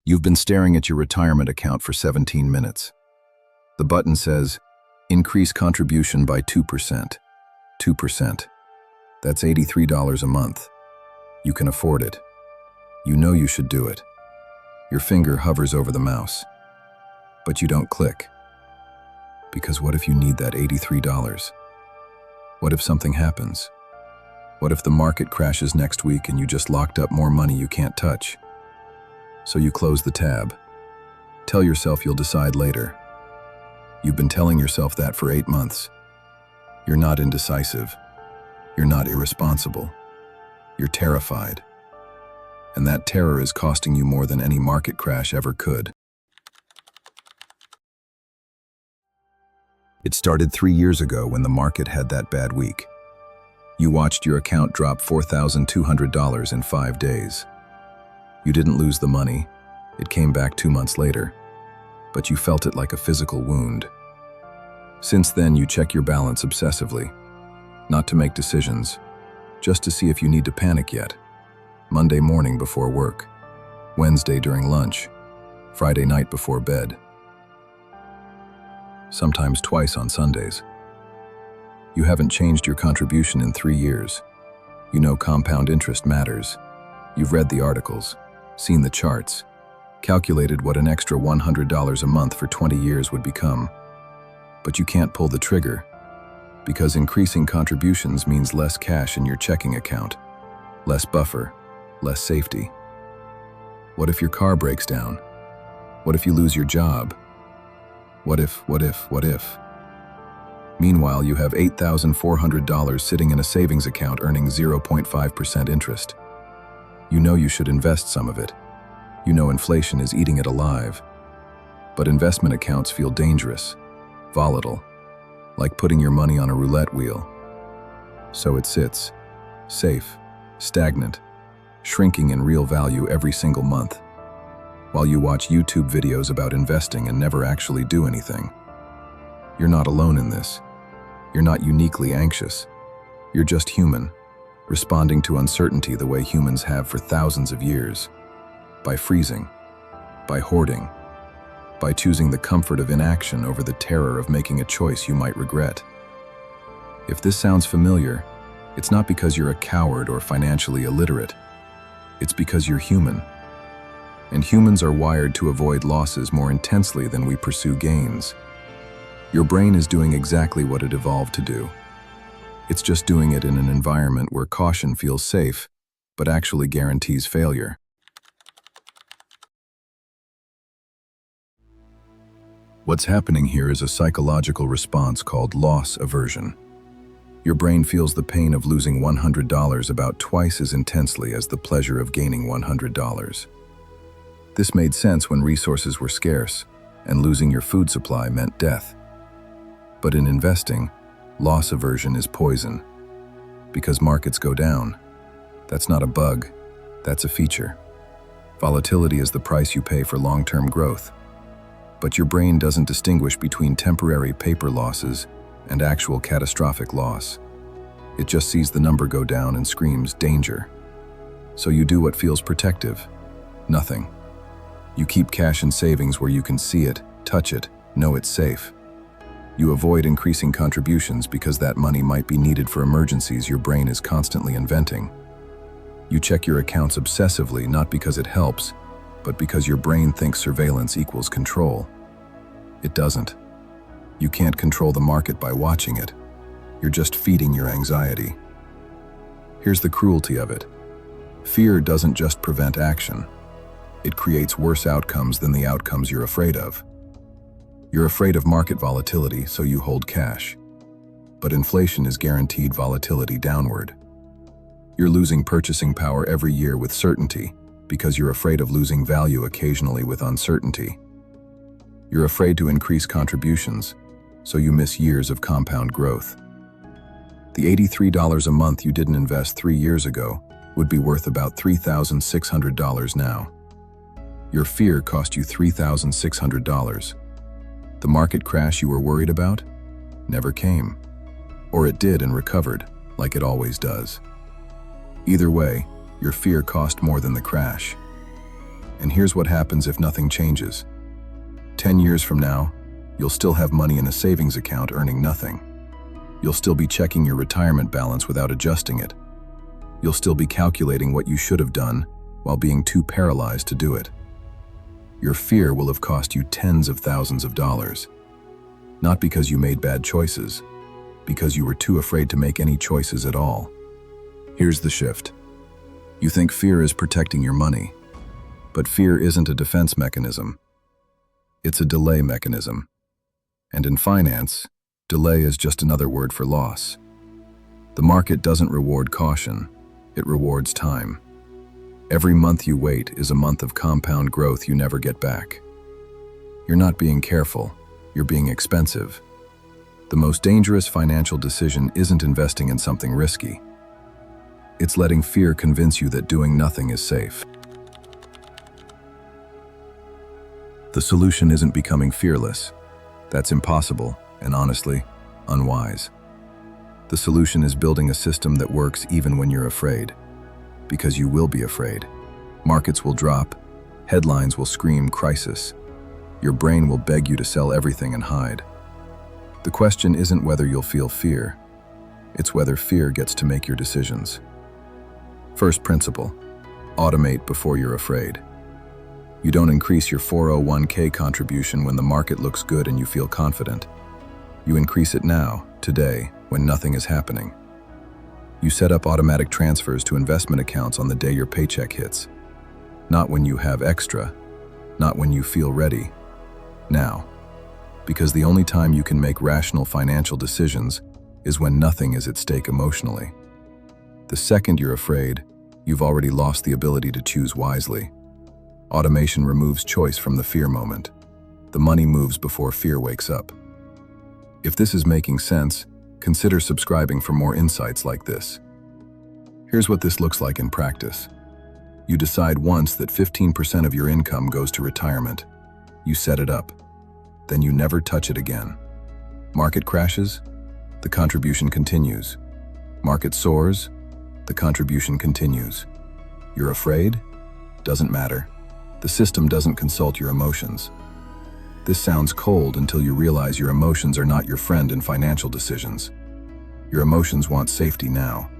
You've been staring at your retirement account for 17 minutes. The button says, increase contribution by 2%. 2%. That's $83 a month. You can afford it. You know you should do it. Your finger hovers over the mouse. But you don't click. Because what if you need that $83? What if something happens? What if the market crashes next week and you just locked up more money you can't touch? So you close the tab. Tell yourself you'll decide later. You've been telling yourself that for 8 months. You're not indecisive. You're not irresponsible. You're terrified. And that terror is costing you more than any market crash ever could. It started 3 years ago when the market had that bad week. You watched your account drop $4,200 in 5 days. You didn't lose the money. It came back 2 months later. But you felt it like a physical wound. Since then, you check your balance obsessively. Not to make decisions, just to see if you need to panic yet. Monday morning before work, Wednesday during lunch, Friday night before bed. Sometimes twice on Sundays. You haven't changed your contribution in 3 years. You know compound interest matters. You've read the articles, seen the charts, calculated what an extra $100 a month for 20 years would become. But you can't pull the trigger, because increasing contributions means less cash in your checking account, less buffer, less safety. What if your car breaks down? What if you lose your job? What if? Meanwhile, you have $8,400 sitting in a savings account earning 0.5% interest. You know you should invest some of it. You know inflation is eating it alive. But investment accounts feel dangerous, volatile, like putting your money on a roulette wheel. So it sits, safe, stagnant, shrinking in real value every single month, while you watch YouTube videos about investing and never actually do anything. You're not alone in this. You're not uniquely anxious. You're just human, responding to uncertainty the way humans have for thousands of years. By freezing, by hoarding, by choosing the comfort of inaction over the terror of making a choice you might regret. If this sounds familiar, it's not because you're a coward or financially illiterate. It's because you're human. And humans are wired to avoid losses more intensely than we pursue gains. Your brain is doing exactly what it evolved to do. It's just doing it in an environment where caution feels safe, but actually guarantees failure. What's happening here is a psychological response called loss aversion. Your brain feels the pain of losing $100 about twice as intensely as the pleasure of gaining $100. This made sense when resources were scarce, and losing your food supply meant death. But in investing, loss aversion is poison. Because markets go down. That's not a bug, that's a feature. Volatility is the price you pay for long-term growth. But your brain doesn't distinguish between temporary paper losses and actual catastrophic loss. It just sees the number go down and screams, danger. So you do what feels protective. Nothing. You keep cash in savings where you can see it, touch it, know it's safe. You avoid increasing contributions because that money might be needed for emergencies your brain is constantly inventing. You check your accounts obsessively, not because it helps, but because your brain thinks surveillance equals control. It doesn't. You can't control the market by watching it. You're just feeding your anxiety. Here's the cruelty of it. Fear doesn't just prevent action. It creates worse outcomes than the outcomes you're afraid of. You're afraid of market volatility, so you hold cash. But inflation is guaranteed volatility downward. You're losing purchasing power every year with certainty because you're afraid of losing value occasionally with uncertainty. You're afraid to increase contributions, so you miss years of compound growth. The $83 a month you didn't invest 3 years ago would be worth about $3,600 now. Your fear cost you $3,600. The market crash you were worried about never came. Or it did and recovered, like it always does. Either way, your fear cost more than the crash. And here's what happens if nothing changes. 10 years from now, you'll still have money in a savings account earning nothing. You'll still be checking your retirement balance without adjusting it. You'll still be calculating what you should have done while being too paralyzed to do it. Your fear will have cost you tens of thousands of dollars. Not because you made bad choices, because you were too afraid to make any choices at all. Here's the shift. You think fear is protecting your money, but fear isn't a defense mechanism. It's a delay mechanism. And in finance, delay is just another word for loss. The market doesn't reward caution, it rewards time. Every month you wait is a month of compound growth you never get back. You're not being careful, you're being expensive. The most dangerous financial decision isn't investing in something risky. It's letting fear convince you that doing nothing is safe. The solution isn't becoming fearless. That's impossible and, honestly, unwise. The solution is building a system that works even when you're afraid. Because you will be afraid. Markets will drop, headlines will scream crisis. Your brain will beg you to sell everything and hide. The question isn't whether you'll feel fear, it's whether fear gets to make your decisions. First principle, automate before you're afraid. You don't increase your 401k contribution when the market looks good and you feel confident. You increase it now, today, when nothing is happening. You set up automatic transfers to investment accounts on the day your paycheck hits. Not when you have extra, not when you feel ready. Now. Because the only time you can make rational financial decisions is when nothing is at stake emotionally. The second you're afraid, you've already lost the ability to choose wisely. Automation removes choice from the fear moment. The money moves before fear wakes up. If this is making sense, consider subscribing for more insights like this. Here's what this looks like in practice. You decide once that 15% of your income goes to retirement. You set it up. Then you never touch it again. Market crashes, the contribution continues. Market soars, the contribution continues. You're afraid? Doesn't matter. The system doesn't consult your emotions. This sounds cold until you realize your emotions are not your friend in financial decisions. Your emotions want safety now.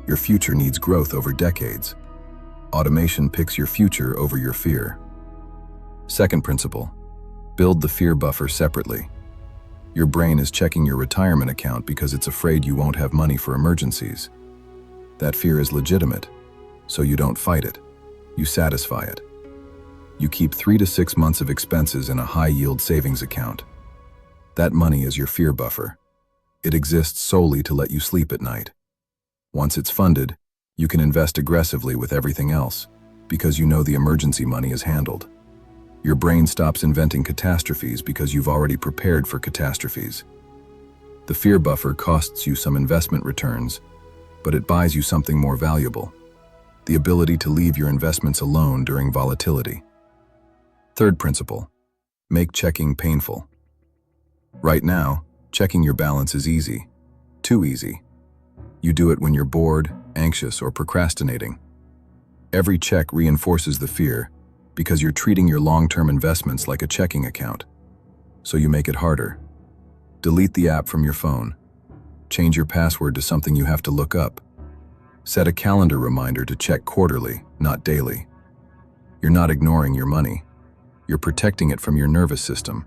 Your future needs growth over decades. Automation picks your future over your fear. Second principle, build the fear buffer separately. Your brain is checking your retirement account because it's afraid you won't have money for emergencies. That fear is legitimate, so you don't fight it. You satisfy it. You keep 3 to 6 months of expenses in a high-yield savings account. That money is your fear buffer. It exists solely to let you sleep at night. Once it's funded, you can invest aggressively with everything else, because you know the emergency money is handled. Your brain stops inventing catastrophes because you've already prepared for catastrophes. The fear buffer costs you some investment returns, but it buys you something more valuable: the ability to leave your investments alone during volatility. Third principle, make checking painful. Right now, checking your balance is easy. Too easy. You do it when you're bored, anxious, or procrastinating. Every check reinforces the fear because you're treating your long-term investments like a checking account. So you make it harder. Delete the app from your phone. Change your password to something you have to look up. Set a calendar reminder to check quarterly, not daily. You're not ignoring your money. You're protecting it from your nervous system.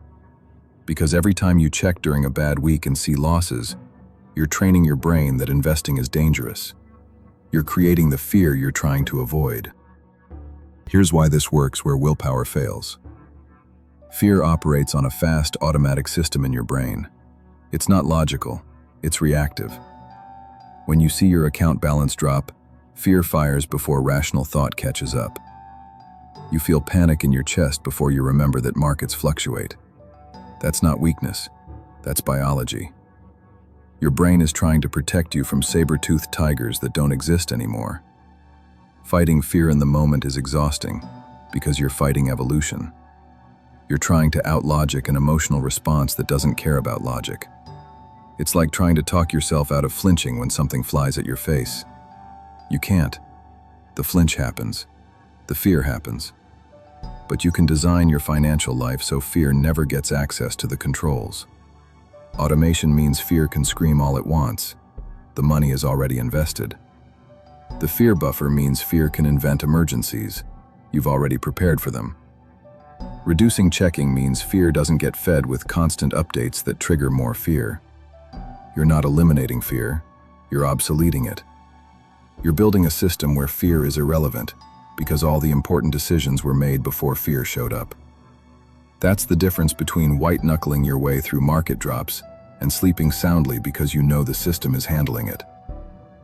Because every time you check during a bad week and see losses, you're training your brain that investing is dangerous. You're creating the fear you're trying to avoid. Here's why this works where willpower fails. Fear operates on a fast, automatic system in your brain. It's not logical, it's reactive. When you see your account balance drop, fear fires before rational thought catches up. You feel panic in your chest before you remember that markets fluctuate. That's not weakness, that's biology. Your brain is trying to protect you from saber-toothed tigers that don't exist anymore. Fighting fear in the moment is exhausting because you're fighting evolution. You're trying to out-logic an emotional response that doesn't care about logic. It's like trying to talk yourself out of flinching when something flies at your face. You can't. The flinch happens. The fear happens. But you can design your financial life so fear never gets access to the controls. Automation means fear can scream all it wants. The money is already invested. The fear buffer means fear can invent emergencies. You've already prepared for them. Reducing checking means fear doesn't get fed with constant updates that trigger more fear. You're not eliminating fear, you're obsoleting it. You're building a system where fear is irrelevant, because all the important decisions were made before fear showed up. That's the difference between white-knuckling your way through market drops and sleeping soundly because you know the system is handling it.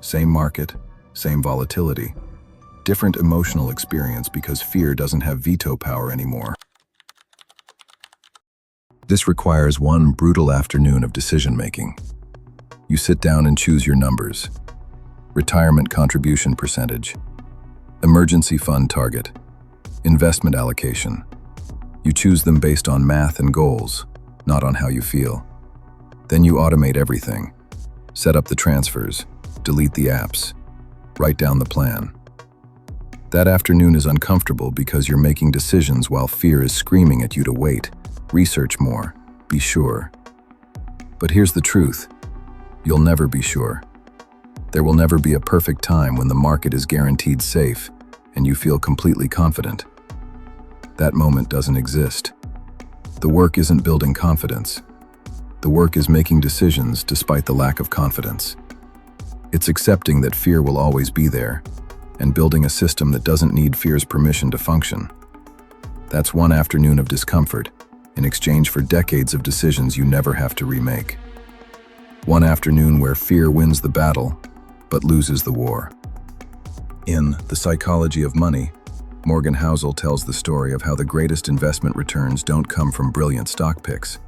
Same market, same volatility. Different emotional experience because fear doesn't have veto power anymore. This requires one brutal afternoon of decision-making. You sit down and choose your numbers. Retirement contribution percentage. Emergency fund target. Investment allocation. You choose them based on math and goals, not on how you feel. Then you automate everything. Set up the transfers, delete the apps, write down the plan. That afternoon is uncomfortable because you're making decisions while fear is screaming at you to wait, research more, be sure. But here's the truth. You'll never be sure. There will never be a perfect time when the market is guaranteed safe and you feel completely confident. That moment doesn't exist. The work isn't building confidence. The work is making decisions despite the lack of confidence. It's accepting that fear will always be there and building a system that doesn't need fear's permission to function. That's one afternoon of discomfort in exchange for decades of decisions you never have to remake. One afternoon where fear wins the battle but loses the war. In The Psychology of Money, Morgan Housel tells the story of how the greatest investment returns don't come from brilliant stock picks.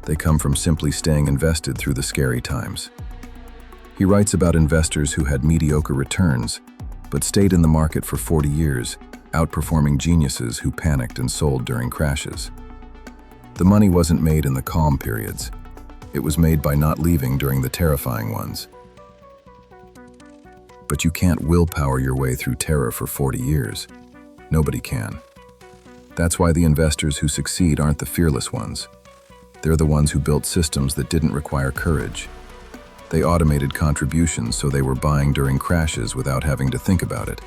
They come from simply staying invested through the scary times. He writes about investors who had mediocre returns, but stayed in the market for 40 years, outperforming geniuses who panicked and sold during crashes. The money wasn't made in the calm periods. It was made by not leaving during the terrifying ones. But you can't willpower your way through terror for 40 years. Nobody can. That's why the investors who succeed aren't the fearless ones. They're the ones who built systems that didn't require courage. They automated contributions so they were buying during crashes without having to think about it.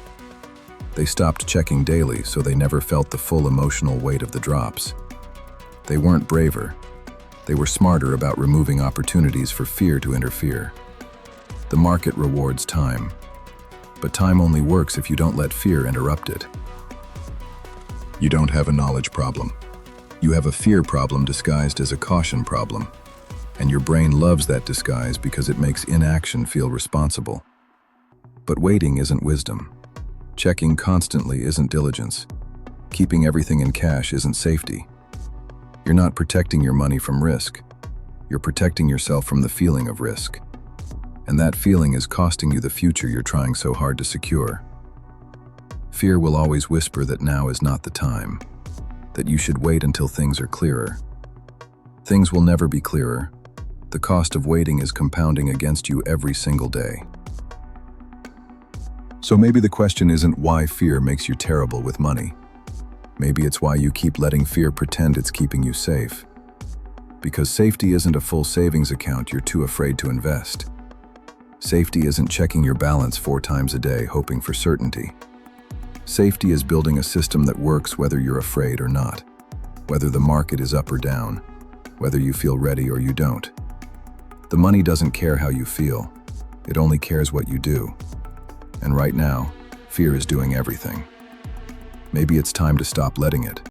They stopped checking daily so they never felt the full emotional weight of the drops. They weren't braver. They were smarter about removing opportunities for fear to interfere. The market rewards time, but time only works if you don't let fear interrupt it. You don't have a knowledge problem. You have a fear problem disguised as a caution problem, and your brain loves that disguise because it makes inaction feel responsible. But waiting isn't wisdom. Checking constantly isn't diligence. Keeping everything in cash isn't safety. You're not protecting your money from risk. You're protecting yourself from the feeling of risk. And that feeling is costing you the future you're trying so hard to secure. Fear will always whisper that now is not the time, that you should wait until things are clearer. Things will never be clearer. The cost of waiting is compounding against you every single day. So maybe the question isn't why fear makes you terrible with money. Maybe it's why you keep letting fear pretend it's keeping you safe. Because safety isn't a full savings account you're too afraid to invest. Safety isn't checking your balance 4 times a day hoping for certainty. Safety is building a system that works whether you're afraid or not, whether the market is up or down, whether you feel ready or you don't. The money doesn't care how you feel, it only cares what you do. And right now, fear is doing everything. Maybe it's time to stop letting it.